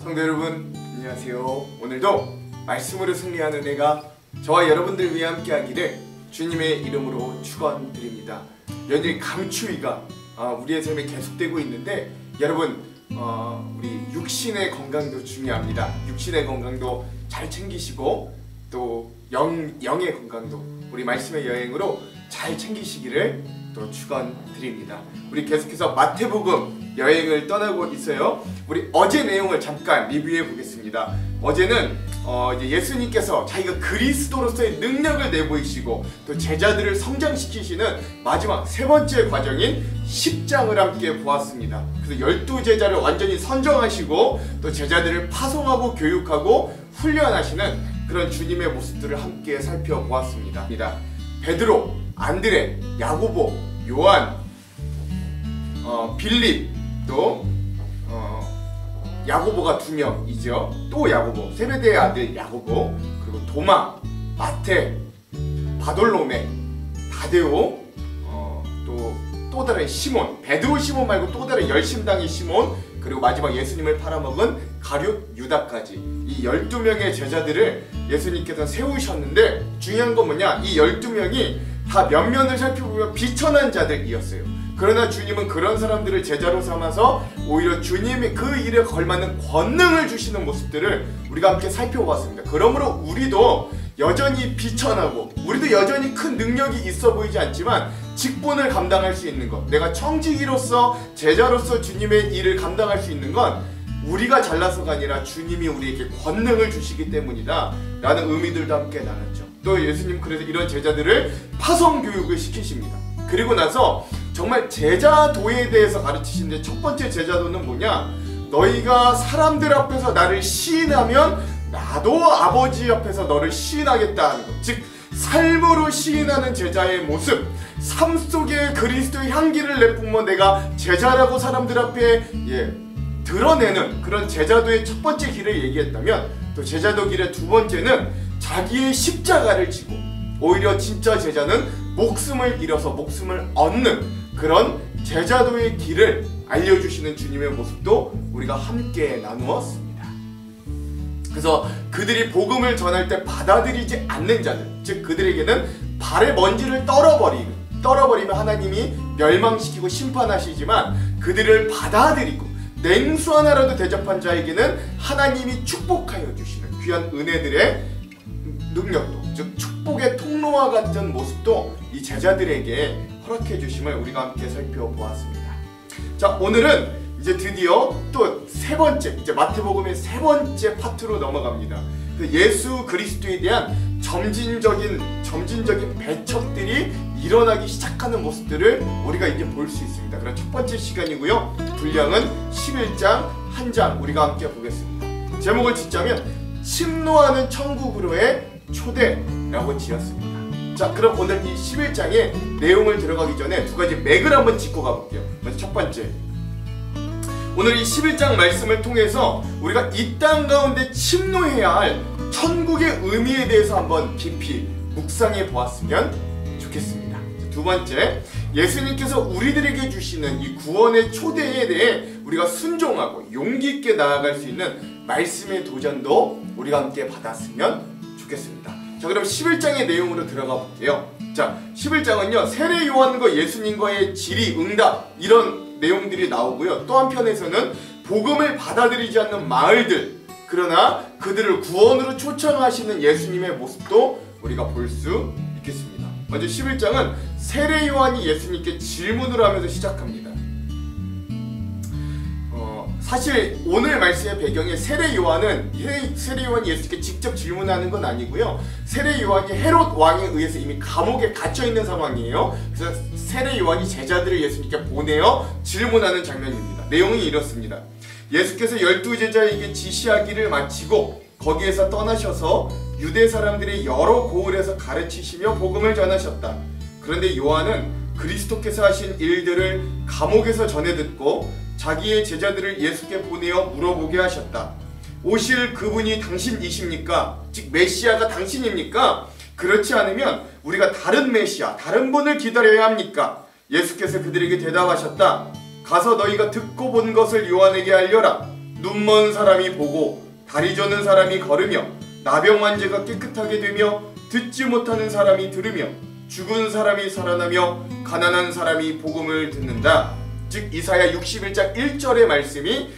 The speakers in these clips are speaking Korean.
성도 여러분, 안녕하세요. 오늘도 말씀으로 승리하는 은혜가 저와 여러분들 위해 함께 하기를 주님의 이름으로 축원드립니다. 여전히 감추위가 우리의 삶에 계속되고 있는데 여러분, 우리 육신의 건강도 중요합니다. 육신의 건강도 잘 챙기시고 또 영의 건강도 우리 말씀의 여행으로 잘 챙기시기를 또 축원드립니다. 우리 계속해서 마태복음 여행을 떠나고 있어요. 우리 어제 내용을 잠깐 리뷰해 보겠습니다. 어제는 이제 예수님께서 자기가 그리스도로서의 능력을 내보이시고 또 제자들을 성장시키시는 마지막 세 번째 과정인 십장을 함께 보았습니다. 그래서 12제자를 완전히 선정하시고 또 제자들을 파송하고 교육하고 훈련하시는 그런 주님의 모습들을 함께 살펴보았습니다. 베드로, 안드레, 야고보, 요한, 빌립, 또 야고보가 2명이죠. 또 야고보, 세베대의 아들 야고보, 그리고 도마, 마태, 바돌로메, 다데오, 또 다른 시몬, 베드로 시몬 말고 또 다른 열심당의 시몬, 그리고 마지막 예수님을 팔아먹은 가룟 유다까지 이 12명의 제자들을 예수님께서 세우셨는데 중요한 건 뭐냐, 이 12명이 다 면면을 살펴보면 비천한 자들이었어요. 그러나 주님은 그런 사람들을 제자로 삼아서 오히려 주님이 그 일에 걸맞는 권능을 주시는 모습들을 우리가 함께 살펴보았습니다. 그러므로 우리도 여전히 비천하고 우리도 여전히 큰 능력이 있어 보이지 않지만 직분을 감당할 수 있는 것, 내가 청지기로서 제자로서 주님의 일을 감당할 수 있는 건 우리가 잘나서가 아니라 주님이 우리에게 권능을 주시기 때문이다 라는 의미들도 함께 나눴죠. 또 예수님 그래서 이런 제자들을 파송교육을 시키십니다. 그리고 나서 정말 제자도에 대해서 가르치시는데 첫 번째 제자도는 뭐냐, 너희가 사람들 앞에서 나를 시인하면 나도 아버지 앞에서 너를 시인하겠다는 것. 즉 삶으로 시인하는 제자의 모습, 삶 속에 그리스도의 향기를 내뿜어 내가 제자라고 사람들 앞에 드러내는 그런 제자도의 첫 번째 길을 얘기했다면, 또 제자도 길의 두 번째는 자기의 십자가를 지고 오히려 진짜 제자는 목숨을 잃어서 목숨을 얻는 그런 제자도의 길을 알려주시는 주님의 모습도 우리가 함께 나누었습니다. 그래서 그들이 복음을 전할 때 받아들이지 않는 자들, 즉 그들에게는 발의 먼지를 떨어버리면 하나님이 멸망시키고 심판하시지만, 그들을 받아들이고 냉수 하나라도 대접한 자에게는 하나님이 축복하여 주시는 귀한 은혜들의 능력도, 즉 축복의 통로와 같은 모습도 이 제자들에게 허락해 주심을 우리가 함께 살펴보았습니다. 자, 오늘은 이제 드디어 또 세 번째, 이제 마태복음의 세 번째 파트로 넘어갑니다. 그 예수 그리스도에 대한 점진적인 배척들이 일어나기 시작하는 모습들을 우리가 이제 볼 수 있습니다. 그럼 첫 번째 시간이고요. 분량은 11장 한 장 우리가 함께 보겠습니다. 제목을 짓자면 침노하는 천국으로의 초대라고 지었습니다. 자, 그럼 오늘 이 11장의 내용을 들어가기 전에 두 가지 맥을 한번 짚고 가볼게요. 먼저 첫 번째, 오늘 이 11장 말씀을 통해서 우리가 이 땅 가운데 침노해야 할 천국의 의미에 대해서 한번 깊이 묵상해 보았으면 좋겠습니다. 두 번째, 예수님께서 우리들에게 주시는 이 구원의 초대에 대해 우리가 순종하고 용기 있게 나아갈 수 있는 말씀의 도전도 우리가 함께 받았으면 좋겠습니다. 자, 그럼 11장의 내용으로 들어가 볼게요. 자, 11장은요 세례 요한과 예수님과의 질의응답 이런 내용들이 나오고요. 또 한편에서는 복음을 받아들이지 않는 마을들, 그러나 그들을 구원으로 초청하시는 예수님의 모습도 우리가 볼 수 있겠습니다. 먼저 11장은 세례 요한이 예수님께 질문을 하면서 시작합니다. 사실 오늘 말씀의 배경에 세례 요한이 예수님께 직접 질문하는 건 아니고요. 세례 요한이 헤롯 왕에 의해서 이미 감옥에 갇혀 있는 상황이에요. 그래서 세례 요한이 제자들을 예수님께 보내어 질문하는 장면입니다. 내용이 이렇습니다. 예수께서 12제자에게 지시하기를 마치고 거기에서 떠나셔서 유대 사람들이 여러 고을에서 가르치시며 복음을 전하셨다. 그런데 요한은 그리스도께서 하신 일들을 감옥에서 전해 듣고 자기의 제자들을 예수께 보내어 물어보게 하셨다. 오실 그분이 당신이십니까? 즉 메시아가 당신입니까? 그렇지 않으면 우리가 다른 메시아, 다른 분을 기다려야 합니까? 예수께서 그들에게 대답하셨다. 가서 너희가 듣고 본 것을 요한에게 알려라. 눈먼 사람이 보고 다리 저는 사람이 걸으며 나병 환자가 깨끗하게 되며 듣지 못하는 사람이 들으며 죽은 사람이 살아나며 가난한 사람이 복음을 듣는다. 즉 이사야 61장 1절의 말씀이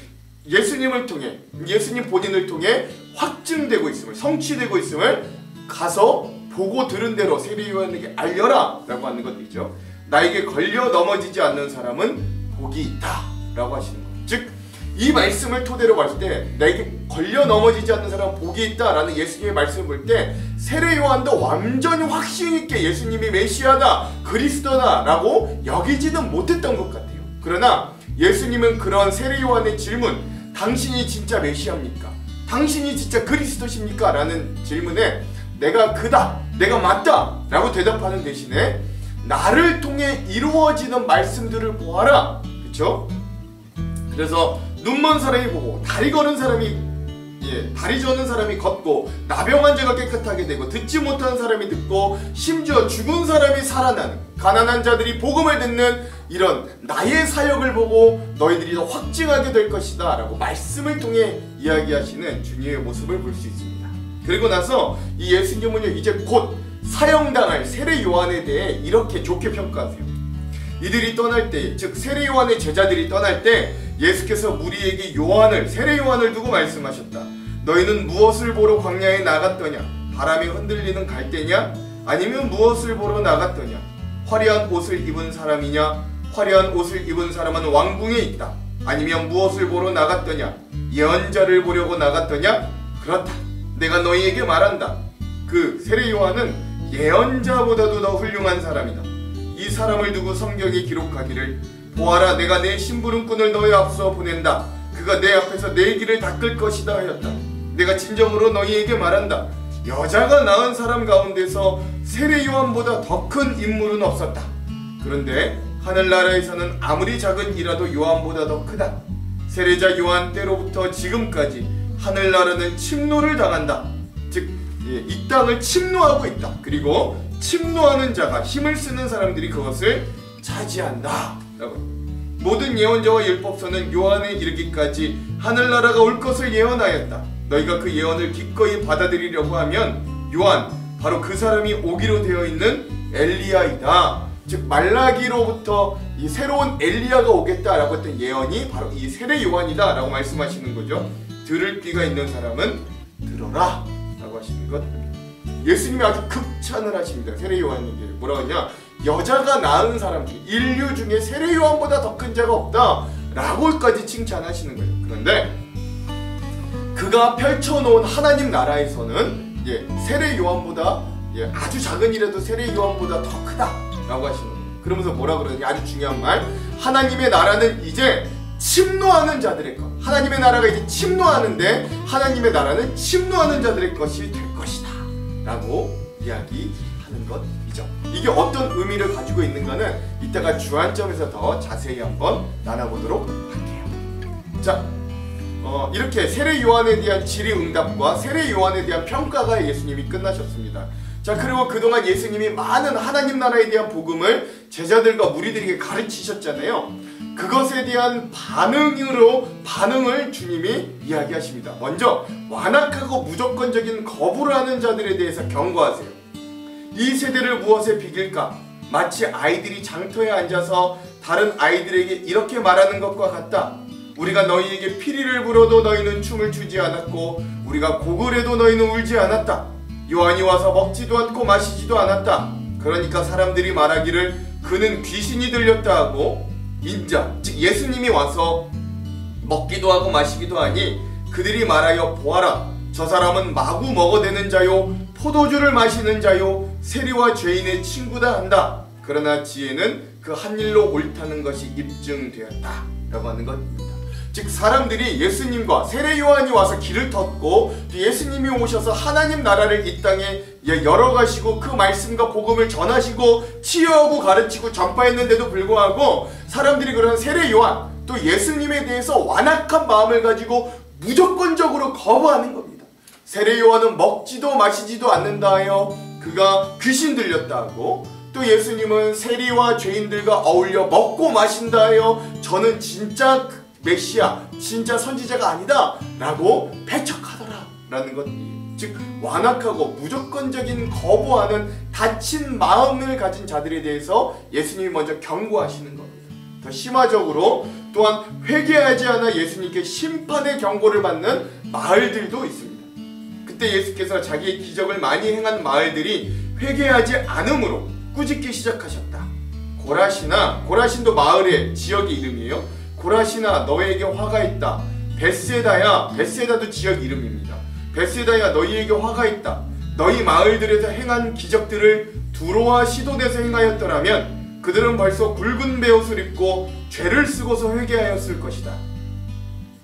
예수님을 통해, 예수님 본인을 통해 확증되고 있음을, 성취되고 있음을 가서 보고 들은 대로 세례 요한에게 알려라 라고 하는 것이죠. 나에게 걸려 넘어지지 않는 사람은 복이 있다 라고 하시는 것. 즉 이 말씀을 토대로 봤을 때 나에게 걸려 넘어지지 않는 사람은 복이 있다 라는 예수님의 말씀을 볼 때 세례 요한도 완전히 확신 있게 예수님이 메시아다, 그리스도다 라고 여기지는 못했던 것 같아요. 그러나 예수님은 그런 세례 요한의 질문, 당신이 진짜 메시아입니까? 당신이 진짜 그리스도십니까? 라는 질문에 내가 그다, 내가 맞다 라고 대답하는 대신에 나를 통해 이루어지는 말씀들을 보아라. 그쵸? 그래서 눈먼 사람이 보고 다리 저는 사람이 걷고 나병 환자가 깨끗하게 되고 듣지 못하는 사람이 듣고 심지어 죽은 사람이 살아나는, 가난한 자들이 복음을 듣는 이런 나의 사역을 보고 너희들이 더 확증하게 될 것이다 라고 말씀을 통해 이야기하시는 주님의 모습을 볼 수 있습니다. 그리고 나서 이 예수님은요 이제 곧 사형당할 세례 요한에 대해 이렇게 좋게 평가하세요. 이들이 떠날 때, 즉 세례 요한의 제자들이 떠날 때 예수께서 무리에게 세례 요한을 두고 말씀하셨다. 너희는 무엇을 보러 광야에 나갔더냐? 바람에 흔들리는 갈대냐? 아니면 무엇을 보러 나갔더냐? 화려한 옷을 입은 사람이냐? 화려한 옷을 입은 사람은 왕궁에 있다. 아니면 무엇을 보러 나갔더냐? 예언자를 보려고 나갔더냐? 그렇다. 내가 너희에게 말한다. 그 세례 요한은 예언자보다도 더 훌륭한 사람이다. 이 사람을 두고 성경이 기록하기를 보아라, 내가 내 심부름꾼을 너희 앞서 보낸다. 그가 내 앞에서 내 길을 닦을 것이다 하였다. 내가 진정으로 너희에게 말한다. 여자가 낳은 사람 가운데서 세례 요한보다 더 큰 인물은 없었다. 그런데 하늘나라에서는 아무리 작은 이라도 요한보다 더 크다. 세례자 요한 때로부터 지금까지 하늘나라는 침노를 당한다. 즉 이 땅을 침노하고 있다. 그리고 침노하는 자가, 힘을 쓰는 사람들이 그것을 차지한다. 모든 예언자와 율법서는 요한에 이르기까지 하늘나라가 올 것을 예언하였다. 너희가 그 예언을 기꺼이 받아들이려고 하면 요한, 바로 그 사람이 오기로 되어 있는 엘리야이다. 즉 말라기로부터 이 새로운 엘리야가 오겠다라고 했던 예언이 바로 이 세례 요한이다 라고 말씀하시는 거죠. 들을 귀가 있는 사람은 들어라 라고 하시는 것. 예수님이 아주 극찬을 하십니다. 세례 요한에게 뭐라고 하냐, 여자가 낳은 사람 중에 인류 중에 세례 요한보다 더 큰 자가 없다 라고까지 칭찬하시는 거예요. 그런데 그가 펼쳐놓은 하나님 나라에서는 세례 요한보다 아주 작은 일에도 세례 요한보다 더 크다 라고 하시는 거예요. 그러면서 뭐라 그러냐, 아주 중요한 말, 하나님의 나라는 이제 침노하는 자들의 것, 하나님의 나라가 이제 침노하는데 하나님의 나라는 침노하는 자들의 것이 될 것이다 라고 이야기하는 것이죠. 이게 어떤 의미를 가지고 있는가는 이따가 주안점에서 더 자세히 한번 나눠보도록 할게요. 자, 이렇게 세례 요한에 대한 질의응답과 세례 요한에 대한 평가가 예수님이 끝나셨습니다. 자, 그리고 그동안 예수님이 많은 하나님 나라에 대한 복음을 제자들과 무리들에게 가르치셨잖아요. 그것에 대한 반응을 주님이 이야기하십니다. 먼저 완악하고 무조건적인 거부를 하는 자들에 대해서 경고하세요. 이 세대를 무엇에 비길까? 마치 아이들이 장터에 앉아서 다른 아이들에게 이렇게 말하는 것과 같다. 우리가 너희에게 피리를 불어도 너희는 춤을 추지 않았고 우리가 곡을 해도 너희는 울지 않았다. 요한이 와서 먹지도 않고 마시지도 않았다. 그러니까 사람들이 말하기를 그는 귀신이 들렸다 하고, 인자 즉 예수님이 와서 먹기도 하고 마시기도 하니 그들이 말하여 보아라, 저 사람은 마구 먹어대는 자요 포도주를 마시는 자요 세리와 죄인의 친구다 한다. 그러나 지혜는 그 한 일로 옳다는 것이 입증되었다 라고 하는 것입니다. 즉 사람들이 예수님과 세례 요한이 와서 길을 텄고 예수님이 오셔서 하나님 나라를 이 땅에 열어가시고 그 말씀과 복음을 전하시고 치유하고 가르치고 전파했는데도 불구하고 사람들이 그런 세례 요한 또 예수님에 대해서 완악한 마음을 가지고 무조건적으로 거부하는 겁니다. 세례 요한은 먹지도 마시지도 않는다 하여 그가 귀신 들렸다 하고, 또 예수님은 세리와 죄인들과 어울려 먹고 마신다 하여 저는 진짜 메시아 진짜 선지자가 아니다 라고 배척하더라 라는 것이에요. 즉 완악하고 무조건적인 거부하는 닫힌 마음을 가진 자들에 대해서 예수님이 먼저 경고하시는 겁니다. 더 심화적으로 또한 회개하지 않아 예수님께 심판의 경고를 받는 마을들도 있습니다. 그때 예수께서 자기의 기적을 많이 행한 마을들이 회개하지 않음으로 꾸짖기 시작하셨다. 고라신도 마을의 지역의 이름이에요. 고라신아 너희에게 화가 있다. 벳세다야, 벳세다도 지역 이름입니다. 벳세다야 너희에게 화가 있다. 너희 마을들에서 행한 기적들을 두로와 시돈에서 행하였더라면 그들은 벌써 굵은 베옷을 입고 죄를 쓰고서 회개하였을 것이다.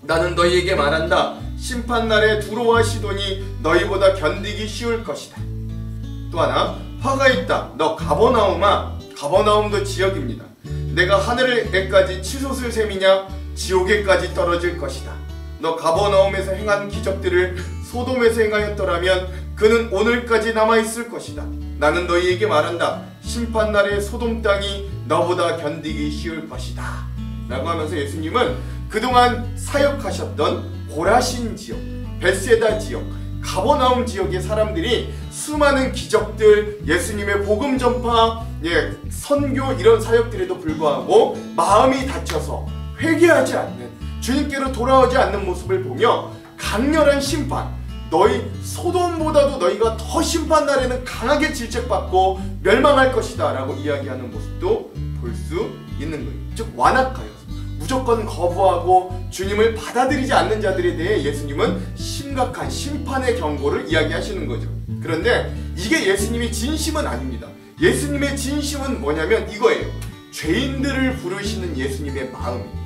나는 너희에게 말한다. 심판날에 두로와 시돈이 너희보다 견디기 쉬울 것이다. 또 하나, 화가 있다. 너 가버나움아. 가버나움도 지역입니다. 내가 하늘에까지 치솟을 셈이냐 지옥에까지 떨어질 것이다. 너 가버나움에서 행한 기적들을 소돔에서 행하였더라면 그는 오늘까지 남아있을 것이다. 나는 너희에게 말한다. 심판날에 소돔 땅이 너보다 견디기 쉬울 것이다 라고 하면서 예수님은 그동안 사역하셨던 고라신 지역, 벳세다 지역, 가버나움 지역의 사람들이 수많은 기적들, 예수님의 복음 전파, 선교 이런 사역들에도 불구하고 마음이 닫혀서 회개하지 않는, 주님께로 돌아오지 않는 모습을 보며 강렬한 심판, 너희 소돔보다도 너희가 더 심판날에는 강하게 질책받고 멸망할 것이다 라고 이야기하는 모습도 볼 수 있는 거예요. 즉 완악하여서 무조건 거부하고 주님을 받아들이지 않는 자들에 대해 예수님은 심각한 심판의 경고를 이야기하시는 거죠. 그런데 이게 예수님의 진심은 아닙니다. 예수님의 진심은 뭐냐면 이거예요. 죄인들을 부르시는 예수님의 마음이에요.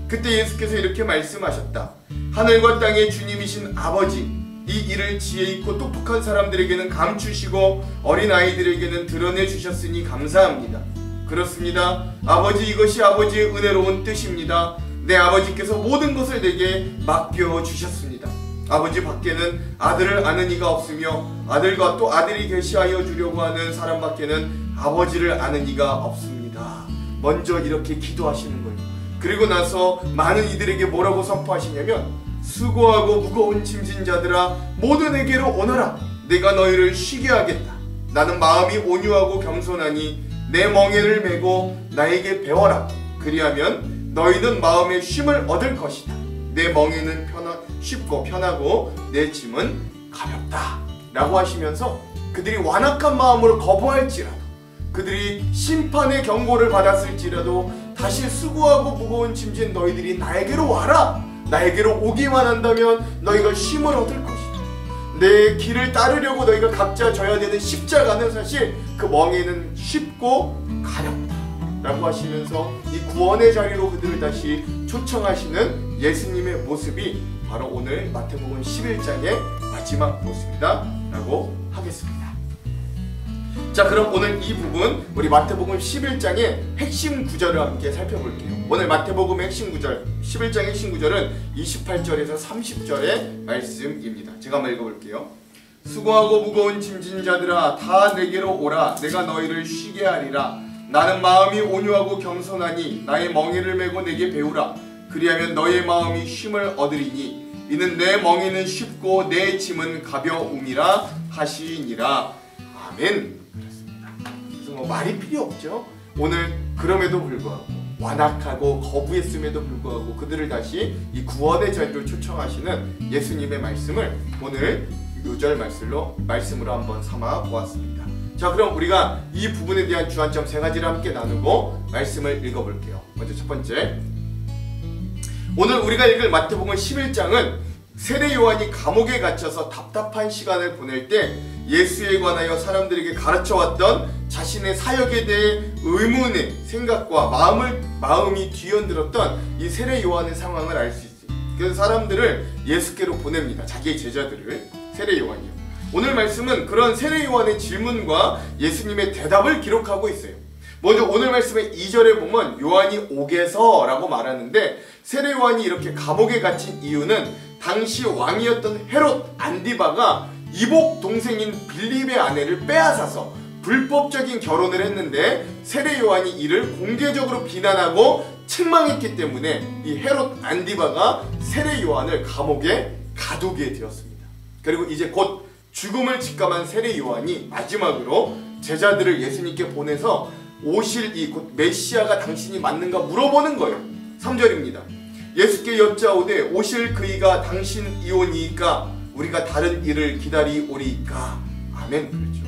그때 예수께서 이렇게 말씀하셨다. 하늘과 땅의 주님이신 아버지, 이 일을 지혜 있고 똑똑한 사람들에게는 감추시고 어린아이들에게는 드러내 주셨으니 감사합니다. 그렇습니다. 아버지, 이것이 아버지의 은혜로운 뜻입니다. 내 아버지께서 모든 것을 내게 맡겨주셨습니다. 아버지 밖에는 아들을 아는 이가 없으며 아들과 또 아들이 계시하여 주려고 하는 사람 밖에는 아버지를 아는 이가 없습니다. 먼저 이렇게 기도하시는 거예요. 그리고 나서 많은 이들에게 뭐라고 선포하시냐면 수고하고 무거운 짐진 자들아 모두 내게로 오너라. 내가 너희를 쉬게 하겠다. 나는 마음이 온유하고 겸손하니 내 멍에를 메고 나에게 배워라. 그리하면 너희는 마음의 쉼을 얻을 것이다. 내 멍에는 쉽고 편하고 내 짐은 가볍다 라고 하시면서 그들이 완악한 마음으로 거부할지라도, 그들이 심판의 경고를 받았을지라도 다시 수고하고 무거운 짐진 너희들이 나에게로 와라. 나에게로 오기만 한다면 너희가 쉼을 얻을 것이다. 내 길을 따르려고 너희가 각자 져야 되는 십자가는 사실 그 멍에는 쉽고 가볍다 라고 하시면서 이 구원의 자리로 그들을 다시 초청하시는 예수님의 모습이 바로 오늘 마태복음 11장의 마지막 모습이다 라고 하겠습니다. 자, 그럼 오늘 이 부분 우리 마태복음 11장의 핵심 구절을 함께 살펴볼게요. 오늘 마태복음의 핵심 구절, 11장의 핵심 구절은 28절에서 30절의 말씀입니다. 제가 한번 읽어볼게요. 수고하고 무거운 짐진 자들아 다 내게로 오라. 내가 너희를 쉬게 하리라. 나는 마음이 온유하고 겸손하니 나의 멍에를 메고 내게 배우라. 그리하면 너의 마음이 쉼을 얻으리니 이는 내 멍에는 쉽고 내 짐은 가벼움이라 하시니라. 아멘. 그렇습니다. 그래서 뭐 말이 필요 없죠. 오늘 그럼에도 불구하고 완악하고 거부했음에도 불구하고 그들을 다시 이 구원의 자리로 초청하시는 예수님의 말씀을 오늘 요절 말씀으로 한번 삼아 보았습니다. 자, 그럼 우리가 이 부분에 대한 주안점 세 가지를 함께 나누고 말씀을 읽어볼게요. 먼저 첫 번째, 오늘 우리가 읽을 마태복음 11장은 세례 요한이 감옥에 갇혀서 답답한 시간을 보낼 때 예수에 관하여 사람들에게 가르쳐왔던 자신의 사역에 대해 의문의 생각과 마음이 뒤흔들었던 이 세례 요한의 상황을 알 수 있어요. 그래서 사람들을 예수께로 보냅니다. 자기의 제자들을. 세례 요한이요. 오늘 말씀은 그런 세례 요한의 질문과 예수님의 대답을 기록하고 있어요. 먼저 오늘 말씀의 2절에 보면 요한이 옥에서라고 말하는데 세례 요한이 이렇게 감옥에 갇힌 이유는 당시 왕이었던 헤롯 안디바가 이복 동생인 빌립의 아내를 빼앗아서 불법적인 결혼을 했는데 세례 요한이 이를 공개적으로 비난하고 책망했기 때문에 이 헤롯 안디바가 세례 요한을 감옥에 가두게 되었습니다. 그리고 이제 곧 죽음을 직감한 세례 요한이 마지막으로 제자들을 예수님께 보내서 오실 이 곧 메시아가 당신이 맞는가 물어보는 거예요. 3절입니다. 예수께 여짜오되 오실 그이가 당신이오니이까 우리가 다른 일을 기다리오리이까. 아멘. 그렇죠.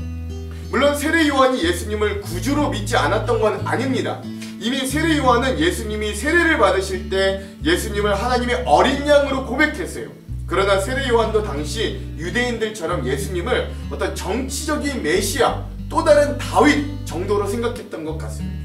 물론 세례 요한이 예수님을 구주로 믿지 않았던 건 아닙니다. 이미 세례 요한은 예수님이 세례를 받으실 때 예수님을 하나님의 어린 양으로 고백했어요. 그러나 세례 요한도 당시 유대인들처럼 예수님을 어떤 정치적인 메시아, 또 다른 다윗 정도로 생각했던 것 같습니다.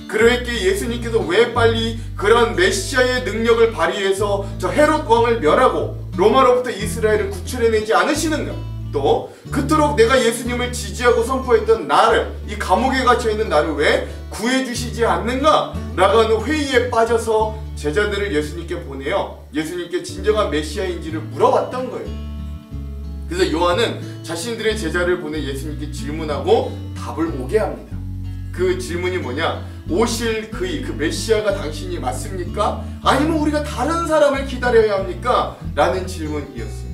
그러했기에 예수님께서 왜 빨리 그런 메시아의 능력을 발휘해서 저 헤롯 왕을 멸하고 로마로부터 이스라엘을 구출해내지 않으시는가? 또 그토록 내가 예수님을 지지하고 선포했던 나를, 이 감옥에 갇혀있는 나를 왜 구해주시지 않는가? 라고 회의에 빠져서 제자들을 예수님께 보내어 예수님께 진정한 메시아인지를 물어봤던 거예요. 그래서 요한은 자신들의 제자를 보내 예수님께 질문하고 답을 오게 합니다. 그 질문이 뭐냐? 오실 그이, 그 메시아가 당신이 맞습니까? 아니면 우리가 다른 사람을 기다려야 합니까? 라는 질문이었습니다.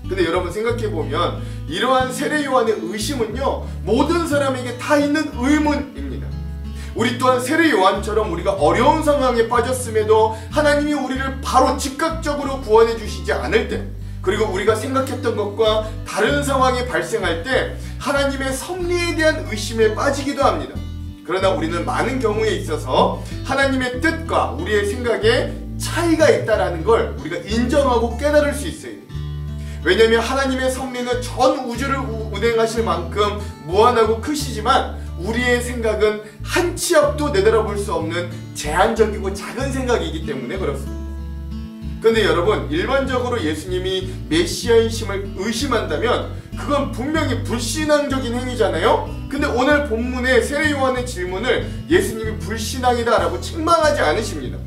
근데 여러분 생각해보면 이러한 세례 요한의 의심은요, 모든 사람에게 다 있는 의문입니다. 우리 또한 세례 요한처럼 우리가 어려운 상황에 빠졌음에도 하나님이 우리를 바로 즉각적으로 구원해 주시지 않을 때, 그리고 우리가 생각했던 것과 다른 상황이 발생할 때 하나님의 섭리에 대한 의심에 빠지기도 합니다. 그러나 우리는 많은 경우에 있어서 하나님의 뜻과 우리의 생각에 차이가 있다는 걸 우리가 인정하고 깨달을 수 있어요. 왜냐하면 하나님의 섭리는 전 우주를 운행하실 만큼 무한하고 크시지만 우리의 생각은 한 치 앞도 내다볼 수 없는 제한적이고 작은 생각이기 때문에 그렇습니다. 그런데 여러분, 일반적으로 예수님이 메시아이심을 의심한다면 그건 분명히 불신앙적인 행위잖아요. 근데 오늘 본문의 세례 요한의 질문을 예수님이 불신앙이다 라고 책망하지 않으십니다.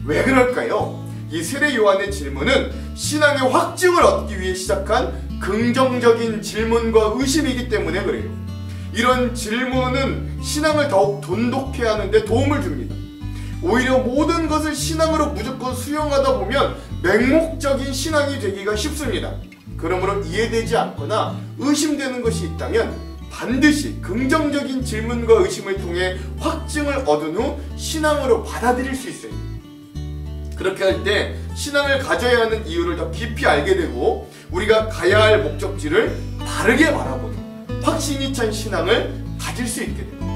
왜 그럴까요? 이 세례 요한의 질문은 신앙의 확증을 얻기 위해 시작한 긍정적인 질문과 의심이기 때문에 그래요. 이런 질문은 신앙을 더욱 돈독해 하는데 도움을 줍니다. 오히려 모든 것을 신앙으로 무조건 수용하다 보면 맹목적인 신앙이 되기가 쉽습니다. 그러므로 이해되지 않거나 의심되는 것이 있다면 반드시 긍정적인 질문과 의심을 통해 확증을 얻은 후 신앙으로 받아들일 수 있어요. 그렇게 할 때 신앙을 가져야 하는 이유를 더 깊이 알게 되고 우리가 가야 할 목적지를 바르게 바라보는 확신이 찬 신앙을 가질 수 있게 됩니다.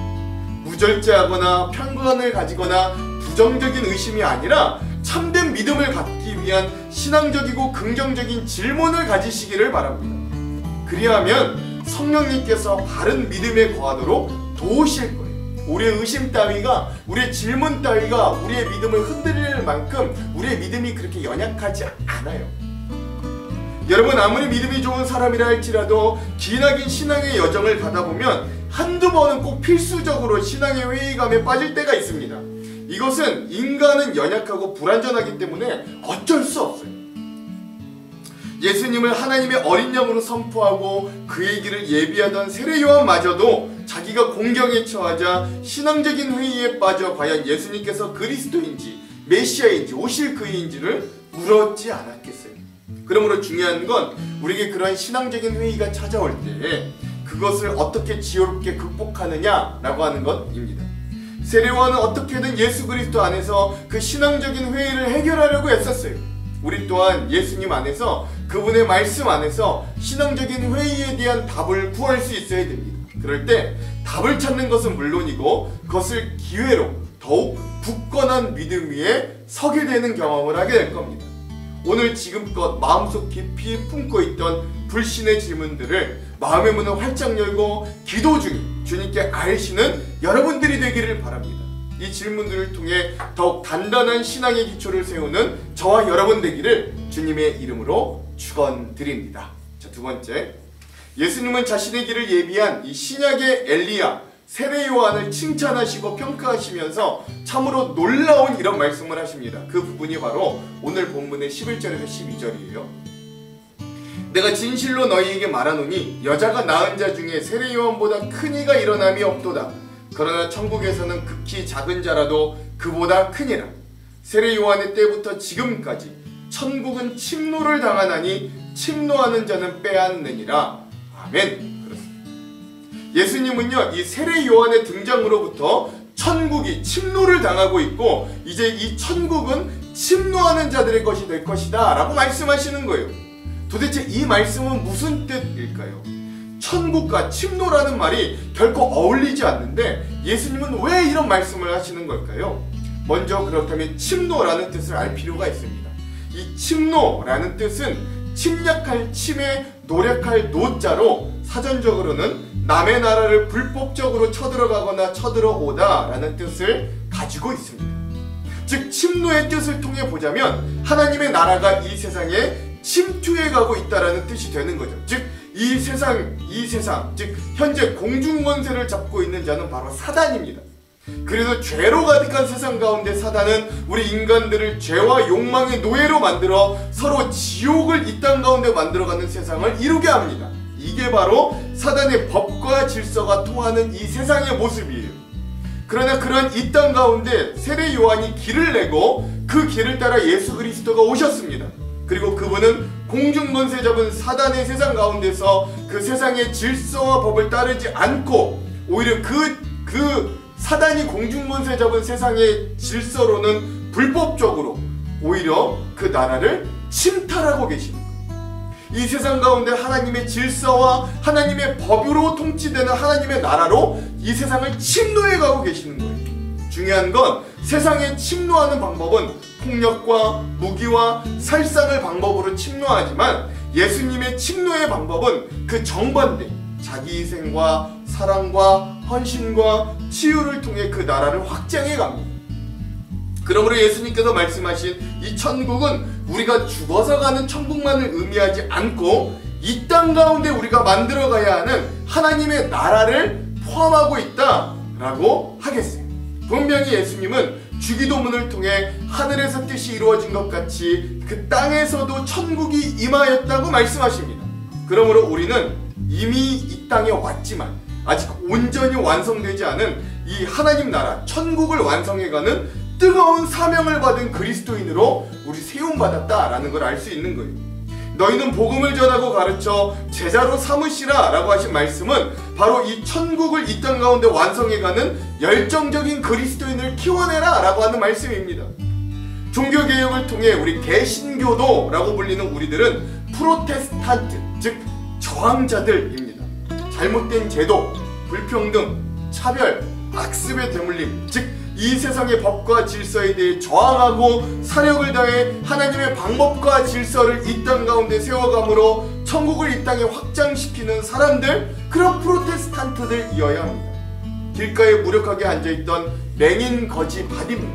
무절제하거나 편견을 가지거나 부정적인 의심이 아니라 참된 믿음을 갖기 위한 신앙적이고 긍정적인 질문을 가지시기를 바랍니다. 그리하면 성령님께서 바른 믿음에 거하도록 도우실 거예요. 우리의 의심 따위가, 우리의 질문 따위가 우리의 믿음을 흔들릴 만큼 우리의 믿음이 그렇게 연약하지 않아요. 여러분, 아무리 믿음이 좋은 사람이라 할지라도 기나긴 신앙의 여정을 가다 보면 한두 번은 꼭 필수적으로 신앙의 회의감에 빠질 때가 있습니다. 이것은 인간은 연약하고 불완전하기 때문에 어쩔 수 없어요. 예수님을 하나님의 어린 양으로 선포하고 그의 길을 예비하던 세례 요한마저도 자기가 공경에 처하자 신앙적인 회의에 빠져 과연 예수님께서 그리스도인지 메시아인지 오실 그이인지를 물었지 않았겠어요. 그러므로 중요한 건 우리에게 그런 신앙적인 회의가 찾아올 때 그것을 어떻게 지혜롭게 극복하느냐라고 하는 것입니다. 세례 요한은 어떻게든 예수 그리스도 안에서 그 신앙적인 회의를 해결하려고 애썼어요. 우리 또한 예수님 안에서, 그분의 말씀 안에서 신앙적인 회의에 대한 답을 구할 수 있어야 됩니다. 그럴 때 답을 찾는 것은 물론이고 그것을 기회로 더욱 굳건한 믿음 위에 서게 되는 경험을 하게 될 겁니다. 오늘 지금껏 마음속 깊이 품고 있던 불신의 질문들을 마음의 문을 활짝 열고 기도 중인 주님께 알시는 여러분들이 되기를 바랍니다. 이 질문들을 통해 더욱 단단한 신앙의 기초를 세우는 저와 여러분 되기를 주님의 이름으로 축원드립니다. 자, 두 번째, 예수님은 자신의 길을 예비한 이 신약의 엘리야 세례 요한을 칭찬하시고 평가하시면서 참으로 놀라운 이런 말씀을 하십니다. 그 부분이 바로 오늘 본문의 11절에서 12절이에요. 내가 진실로 너희에게 말하노니 여자가 낳은 자 중에 세례 요한보다 큰 이가 일어남이 없도다. 그러나 천국에서는 극히 작은 자라도 그보다 크니라. 세례 요한의 때부터 지금까지 천국은 침노를 당하나니 침노하는 자는 빼앗느니라. 아멘. 그렇습니다. 예수님은요, 이 세례 요한의 등장으로부터 천국이 침노를 당하고 있고 이제 이 천국은 침노하는 자들의 것이 될 것이다 라고 말씀하시는 거예요. 도대체 이 말씀은 무슨 뜻일까요? 천국과 침노라는 말이 결코 어울리지 않는데 예수님은 왜 이런 말씀을 하시는 걸까요? 먼저 그렇다면 침노라는 뜻을 알 필요가 있습니다. 이 침노라는 뜻은 침략할 침에 노력할 노자로 사전적으로는 남의 나라를 불법적으로 쳐들어가거나 쳐들어오다 라는 뜻을 가지고 있습니다. 즉 침노의 뜻을 통해 보자면 하나님의 나라가 이 세상에 침투해 가고 있다라는 뜻이 되는 거죠. 즉 이 세상, 즉 현재 공중권세를 잡고 있는 자는 바로 사단입니다. 그래서 죄로 가득한 세상 가운데 사단은 우리 인간들을 죄와 욕망의 노예로 만들어 서로 지옥을 이 땅 가운데 만들어가는 세상을 이루게 합니다. 이게 바로 사단의 법과 질서가 통하는 이 세상의 모습이에요. 그러나 그런 이 땅 가운데 세례 요한이 길을 내고 그 길을 따라 예수 그리스도가 오셨습니다. 그리고 그분은 공중권세 잡은 사단의 세상 가운데서 그 세상의 질서와 법을 따르지 않고 오히려 그 사단이 공중권세 잡은 세상의 질서로는 불법적으로 오히려 그 나라를 침탈하고 계시는 거예요. 이 세상 가운데 하나님의 질서와 하나님의 법으로 통치되는 하나님의 나라로 이 세상을 침노해 가고 계시는 거예요. 중요한 건 세상에 침노하는 방법은 폭력과 무기와 살상을 방법으로 침노하지만 예수님의 침노의 방법은 그 정반대 자기 희생과 사랑과 헌신과 치유를 통해 그 나라를 확장해 갑니다. 그러므로 예수님께서 말씀하신 이 천국은 우리가 죽어서 가는 천국만을 의미하지 않고 이 땅 가운데 우리가 만들어가야 하는 하나님의 나라를 포함하고 있다라고 하겠어요. 분명히 예수님은 주기도문을 통해 하늘에서 뜻이 이루어진 것 같이 그 땅에서도 천국이 임하였다고 말씀하십니다. 그러므로 우리는 이미 이 땅에 왔지만 아직 온전히 완성되지 않은 이 하나님 나라 천국을 완성해가는 뜨거운 사명을 받은 그리스도인으로 우리 세움받았다라는 걸 알 수 있는 거예요. 너희는 복음을 전하고 가르쳐 제자로 삼으시라 라고 하신 말씀은 바로 이 천국을 이 땅 가운데 완성해가는 열정적인 그리스도인을 키워내라 라고 하는 말씀입니다. 종교개혁을 통해 우리 개신교도라고 불리는 우리들은 프로테스탄트, 즉 저항자들입니다. 잘못된 제도, 불평등, 차별, 악습의 대물림, 즉 이 세상의 법과 질서에 대해 저항하고 사력을 다해 하나님의 방법과 질서를 이 땅 가운데 세워감으로 천국을 이 땅에 확장시키는 사람들, 그런 프로테스탄트들이어야 합니다. 길가에 무력하게 앉아있던 맹인 거지 밭입니다.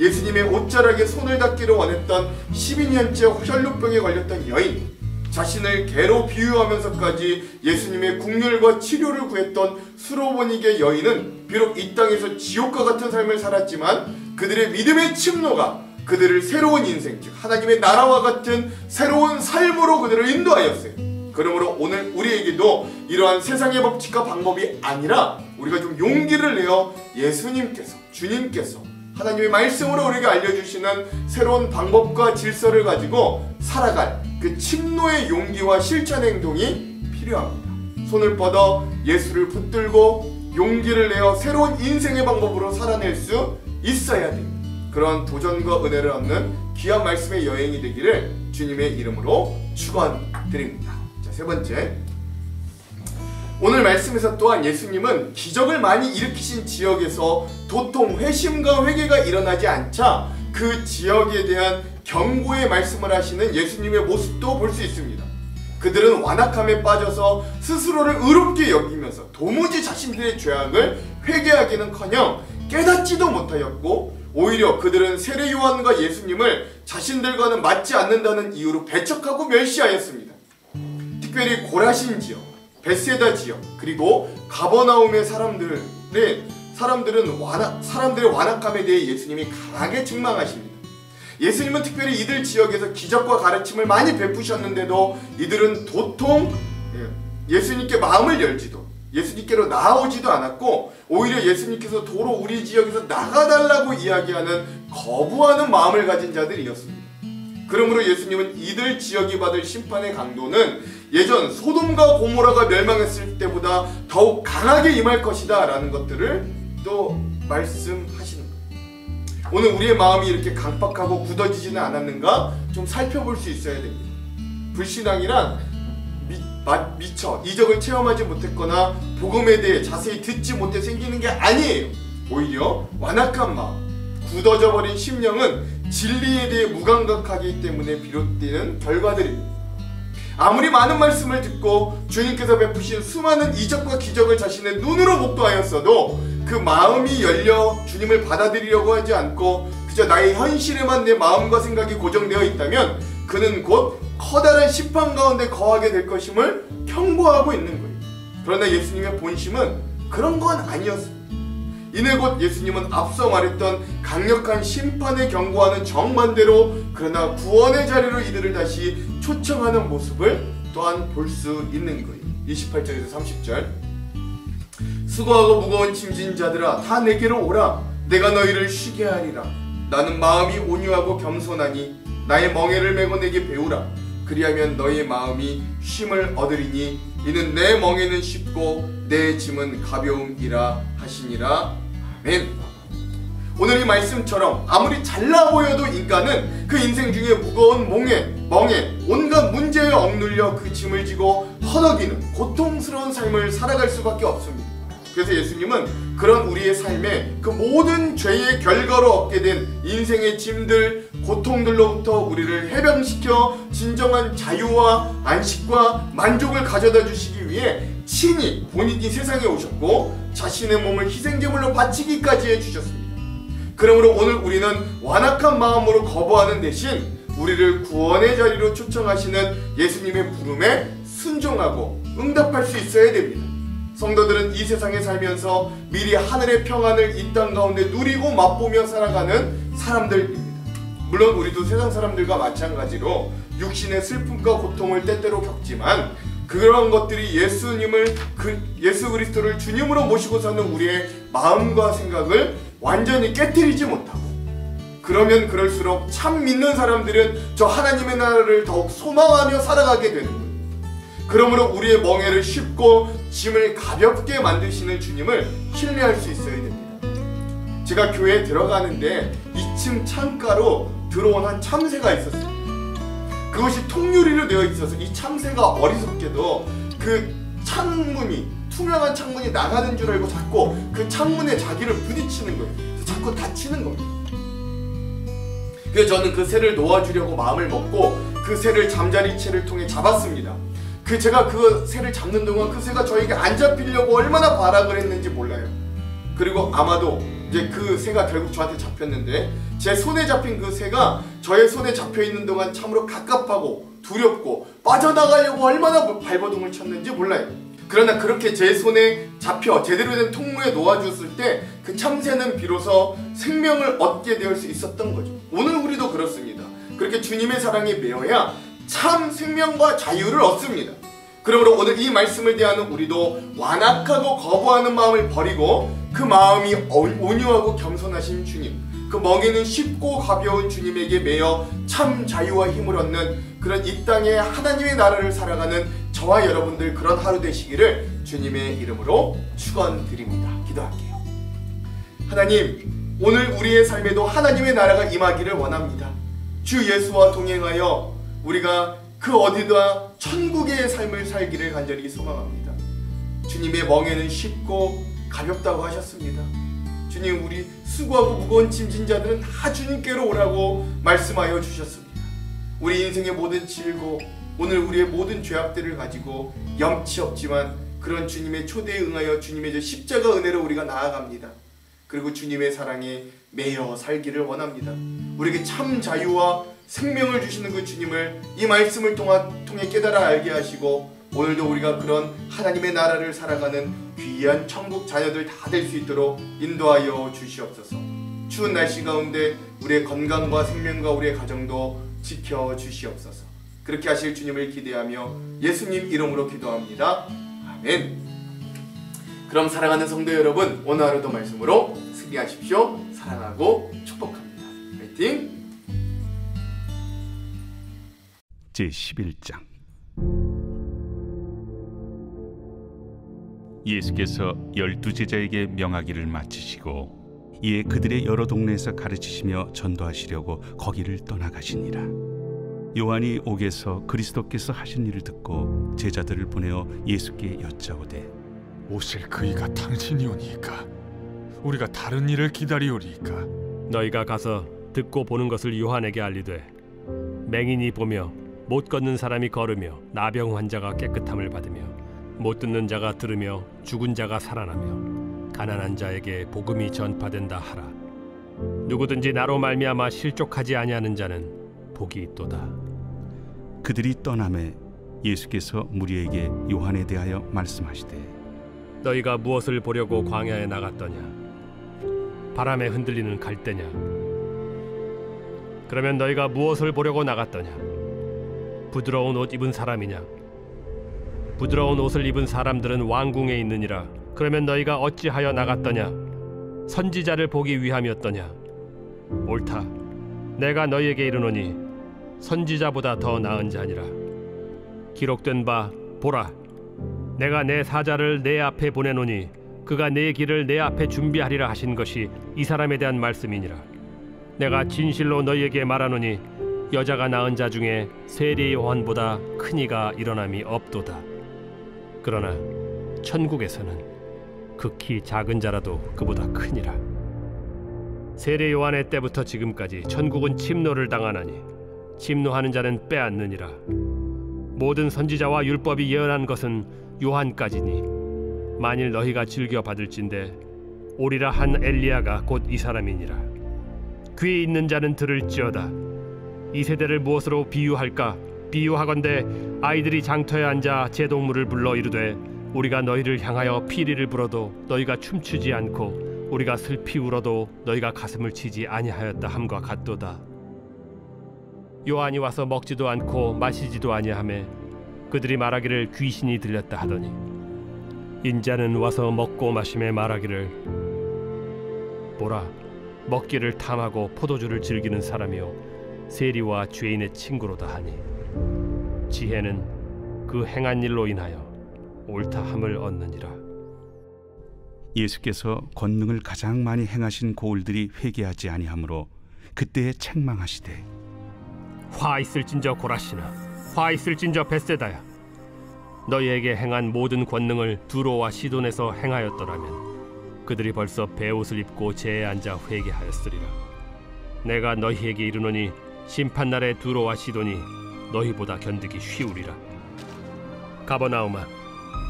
예수님의 옷자락에 손을 닿기를 원했던 12년째 혈루병에 걸렸던 여인, 자신을 개로 비유하면서까지 예수님의 국률과 치료를 구했던 수로보니게 여인은 비록 이 땅에서 지옥과 같은 삶을 살았지만 그들의 믿음의 침노가 그들을 새로운 인생, 즉 하나님의 나라와 같은 새로운 삶으로 그들을 인도하였어요. 그러므로 오늘 우리에게도 이러한 세상의 법칙과 방법이 아니라 우리가 좀 용기를 내어 예수님께서, 주님께서 하나님의 말씀으로 우리에게 알려주시는 새로운 방법과 질서를 가지고 살아갈 그 침노의 용기와 실천 행동이 필요합니다. 손을 뻗어 예수를 붙들고 용기를 내어 새로운 인생의 방법으로 살아낼 수 있어야 됩니다. 그런 도전과 은혜를 얻는 귀한 말씀의 여행이 되기를 주님의 이름으로 축원드립니다. 자, 세 번째, 오늘 말씀에서 또한 예수님은 기적을 많이 일으키신 지역에서 도통 회심과 회개가 일어나지 않자 그 지역에 대한 경고의 말씀을 하시는 예수님의 모습도 볼 수 있습니다. 그들은 완악함에 빠져서 스스로를 의롭게 여기면서 도무지 자신들의 죄악을 회개하기는커녕 깨닫지도 못하였고, 오히려 그들은 세례 요한과 예수님을 자신들과는 맞지 않는다는 이유로 배척하고 멸시하였습니다. 특별히 고라신 지역, 벳세다 지역, 그리고 가버나움의 사람들의 완악함에 대해 예수님이 강하게 책망하십니다. 예수님은 특별히 이들 지역에서 기적과 가르침을 많이 베푸셨는데도 이들은 도통 예수님께 마음을 열지도 예수님께로 나아오지도 않았고 오히려 예수님께서 도로 우리 지역에서 나가달라고 이야기하는 거부하는 마음을 가진 자들이었습니다. 그러므로 예수님은 이들 지역이 받을 심판의 강도는 예전 소돔과 고모라가 멸망했을 때보다 더욱 강하게 임할 것이다 라는 것들을 또 말씀하시는 거예요. 오늘 우리의 마음이 이렇게 강팍하고 굳어지지는 않았는가 좀 살펴볼 수 있어야 됩니다. 불신앙이란 미처 이적을 체험하지 못했거나 복음에 대해 자세히 듣지 못해 생기는 게 아니에요. 오히려 완악한 마음, 굳어져 버린 심령은 진리에 대해 무감각하기 때문에 비롯되는 결과들입니다. 아무리 많은 말씀을 듣고 주님께서 베푸신 수많은 이적과 기적을 자신의 눈으로 목도하였어도 그 마음이 열려 주님을 받아들이려고 하지 않고 그저 나의 현실에만 내 마음과 생각이 고정되어 있다면 그는 곧 커다란 심판 가운데 거하게 될 것임을 경고하고 있는 거예요. 그러나 예수님의 본심은 그런 건 아니었습니다. 이내 곧 예수님은 앞서 말했던 강력한 심판을 경고하는 정반대로 그러나 구원의 자리로 이들을 다시 초청하는 모습을 또한 볼 수 있는 거예요. 28절에서 30절 수고하고 무거운 짐진 자들아 다 내게로 오라. 내가 너희를 쉬게 하리라. 나는 마음이 온유하고 겸손하니 나의 멍에를 메고 내게 배우라. 그리하면 너희의 마음이 쉼을 얻으리니 이는 내 멍에는 쉽고 내 짐은 가벼움이라 하시니라. 아멘. 오늘 이 말씀처럼 아무리 잘나 보여도 인간은 그 인생 중에 무거운 멍에 온갖 문제에 억눌려 그 짐을 지고 허덕이는 고통스러운 삶을 살아갈 수밖에 없습니다. 그래서 예수님은 그런 우리의 삶에 그 모든 죄의 결과로 얻게 된 인생의 짐들, 고통들로부터 우리를 해방시켜 진정한 자유와 안식과 만족을 가져다 주시기 위해 친히 본인이 세상에 오셨고 자신의 몸을 희생제물로 바치기까지 해주셨습니다. 그러므로 오늘 우리는 완악한 마음으로 거부하는 대신 우리를 구원의 자리로 초청하시는 예수님의 부름에 순종하고 응답할 수 있어야 됩니다. 성도들은 이 세상에 살면서 미리 하늘의 평안을 이 땅 가운데 누리고 맛보며 살아가는 사람들입니다. 물론 우리도 세상 사람들과 마찬가지로 육신의 슬픔과 고통을 때때로 겪지만 그런 것들이 예수 그리스도를 주님으로 모시고 사는 우리의 마음과 생각을 완전히 깨트리지 못하고 그러면 그럴수록 참 믿는 사람들은 저 하나님의 나라를 더욱 소망하며 살아가게 되는 거예요. 그러므로 우리의 멍에를 쉽고 짐을 가볍게 만드시는 주님을 신뢰할 수 있어야 됩니다. 제가 교회에 들어가는데 2층 창가로 들어온 한 참새가 있었어요. 그것이 통유리로 되어 있어서 이 참새가 어리석게도 그 창문이 투명한 창문이 나가는 줄 알고 자꾸 그 창문에 자기를 부딪히는 거예요. 자꾸 다치는 겁니다. 그래서 저는 그 새를 놓아주려고 마음을 먹고 그 새를 잠자리채를 통해 잡았습니다. 제가 그 새를 잡는 동안 그 새가 저에게 안 잡히려고 얼마나 발악을 했는지 몰라요. 그리고 아마도 이제 그 새가 결국 저한테 잡혔는데 제 손에 잡힌 그 새가 저의 손에 잡혀있는 동안 참으로 갑갑하고 두렵고 빠져나가려고 얼마나 발버둥을 쳤는지 몰라요. 그러나 그렇게 제 손에 잡혀 제대로 된 통로에 놓아줬을 때 그 참새는 비로소 생명을 얻게 될 수 있었던 거죠. 오늘 우리도 그렇습니다. 그렇게 주님의 사랑에 매여야 참 생명과 자유를 얻습니다. 그러므로 오늘 이 말씀을 대하는 우리도 완악하고 거부하는 마음을 버리고 그 마음이 온유하고 겸손하신 주님, 그 멍에는 쉽고 가벼운 주님에게 매여 참 자유와 힘을 얻는 그런 이 땅에 하나님의 나라를 살아가는 저와 여러분들 그런 하루 되시기를 주님의 이름으로 축원드립니다. 기도할게요. 하나님, 오늘 우리의 삶에도 하나님의 나라가 임하기를 원합니다. 주 예수와 동행하여 우리가 그 어디다 천국의 삶을 살기를 간절히 소망합니다. 주님의 멍에는 쉽고 가볍다고 하셨습니다. 주님, 우리 수고하고 무거운 짐진 자들은 다 주님께로 오라고 말씀하여 주셨습니다. 우리 인생의 모든 질고 오늘 우리의 모든 죄악들을 가지고 염치 없지만 그런 주님의 초대에 응하여 주님의 저 십자가 은혜로 우리가 나아갑니다. 그리고 주님의 사랑에 매여 살기를 원합니다. 우리에게 참 자유와 생명을 주시는 그 주님을 이 말씀을 통해 깨달아 알게 하시고 오늘도 우리가 그런 하나님의 나라를 살아가는 귀한 천국 자녀들 다 될 수 있도록 인도하여 주시옵소서. 추운 날씨 가운데 우리의 건강과 생명과 우리의 가정도 지켜 주시옵소서. 그렇게 하실 주님을 기대하며 예수님 이름으로 기도합니다. 아멘. 그럼 사랑하는 성도 여러분, 오늘 하루도 말씀으로 승리하십시오. 사랑하고 축복합니다. 화이팅! 제11장. 예수께서 12제자에게 명하기를 마치시고 이에 그들의 여러 동네에서 가르치시며 전도하시려고 거기를 떠나가시니라. 요한이 옥에서 그리스도께서 하신 일을 듣고 제자들을 보내어 예수께 여짜오되 오실 그이가 당신이오니이까? 우리가 다른 일을 기다리오리이까? 너희가 가서 듣고 보는 것을 요한에게 알리되 맹인이 보며 못 걷는 사람이 걸으며 나병 환자가 깨끗함을 받으며 못 듣는 자가 들으며 죽은 자가 살아나며 가난한 자에게 복음이 전파된다 하라. 누구든지 나로 말미암아 실족하지 아니하는 자는 복이 있도다. 그들이 떠나매 예수께서 무리에게 요한에 대하여 말씀하시되 너희가 무엇을 보려고 광야에 나갔더냐? 바람에 흔들리는 갈대냐? 그러면 너희가 무엇을 보려고 나갔더냐? 부드러운 옷 입은 사람이냐? 부드러운 옷을 입은 사람들은 왕궁에 있느니라. 그러면 너희가 어찌하여 나갔더냐? 선지자를 보기 위함이었더냐? 옳다. 내가 너희에게 이르노니 선지자보다 더 나은 자니라. 기록된 바 보라, 내가 내 사자를 내 앞에 보내노니 그가 내 길을 내 앞에 준비하리라 하신 것이 이 사람에 대한 말씀이니라. 내가 진실로 너희에게 말하노니 여자가 낳은 자 중에 세례 요한보다 큰 이가 일어남이 없도다. 그러나 천국에서는 극히 작은 자라도 그보다 크니라. 세례 요한의 때부터 지금까지 천국은 침노를 당하나니 침노하는 자는 빼앗느니라. 모든 선지자와 율법이 예언한 것은 요한까지니 만일 너희가 즐겨 받을진대 오리라 한 엘리야가 곧 이 사람이니라. 귀 있는 자는 들을지어다. 이 세대를 무엇으로 비유할까? 비유하건대 아이들이 장터에 앉아 제동물을 불러 이르되 우리가 너희를 향하여 피리를 불어도 너희가 춤추지 않고 우리가 슬피 울어도 너희가 가슴을 치지 아니하였다 함과 같도다. 요한이 와서 먹지도 않고 마시지도 아니하매 그들이 말하기를 귀신이 들렸다 하더니 인자는 와서 먹고 마심에 말하기를 보라, 먹기를 탐하고 포도주를 즐기는 사람이요 세리와 죄인의 친구로다 하니 지혜는 그 행한 일로 인하여 옳다함을 얻느니라. 예수께서 권능을 가장 많이 행하신 고을들이 회개하지 아니하므로 그때에 책망하시되 화 있을진저 고라시나, 화 있을진저 벳세다야. 너희에게 행한 모든 권능을 두로와 시돈에서 행하였더라면 그들이 벌써 베옷을 입고 제에 앉아 회개하였으리라. 내가 너희에게 이르노니 심판날에 두로와 시돈이 너희보다 견디기 쉬우리라. 가버나움아,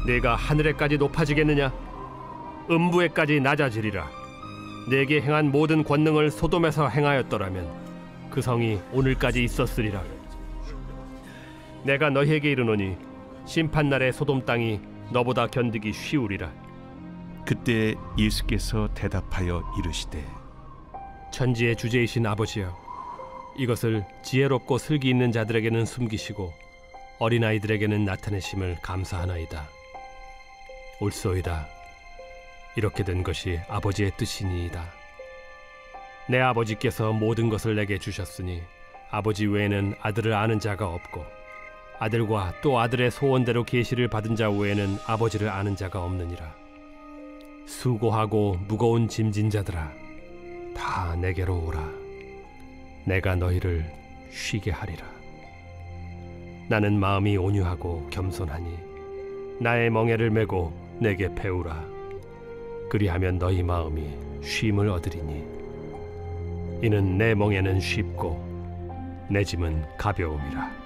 네가 하늘에까지 높아지겠느냐? 음부에까지 낮아지리라. 내게 행한 모든 권능을 소돔에서 행하였더라면 그 성이 오늘까지 있었으리라. 내가 너희에게 이르노니 심판날에 소돔 땅이 너보다 견디기 쉬우리라. 그때 예수께서 대답하여 이르시되 천지의 주제이신 아버지여, 이것을 지혜롭고 슬기 있는 자들에게는 숨기시고 어린아이들에게는 나타내심을 감사하나이다. 옳소이다. 이렇게 된 것이 아버지의 뜻이니이다. 내 아버지께서 모든 것을 내게 주셨으니 아버지 외에는 아들을 아는 자가 없고 아들과 또 아들의 소원대로 계시를 받은 자 외에는 아버지를 아는 자가 없느니라. 수고하고 무거운 짐진 자들아, 다 내게로 오라. 내가 너희를 쉬게 하리라. 나는 마음이 온유하고 겸손하니 나의 멍에를 메고 내게 배우라. 그리하면 너희 마음이 쉼을 얻으리니 이는 내 멍에는 쉽고 내 짐은 가벼움이라.